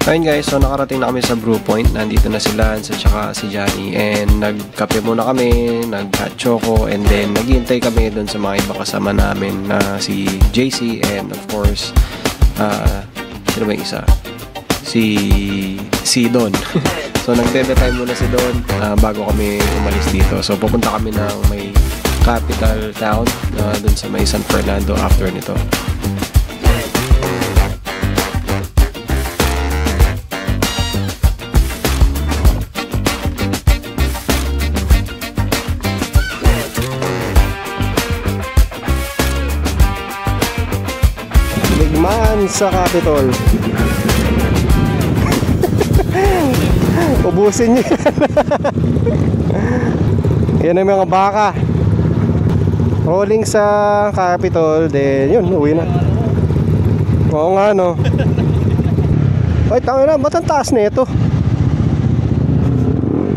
Ayun guys, so nakarating na kami sa Brew Point. Nandito na si Lance at saka si Johnny. And nagkape muna kami, nag-hot choco, and then naghihintay kami doon sa mga ibang kasama namin na si JC and of course, sino ba yung isa? Si Don. So nag-bebe time muna si Don bago kami umalis dito. So pupunta kami ng may capital town doon sa may San Fernando after nito. Ligmaan sa Capitol. Ubusin niyo. Yan ang mga baka. Rolling sa Capitol. Then yun, uwi na. Oo nga no. Ay, tangina, ba't ang taas na ito?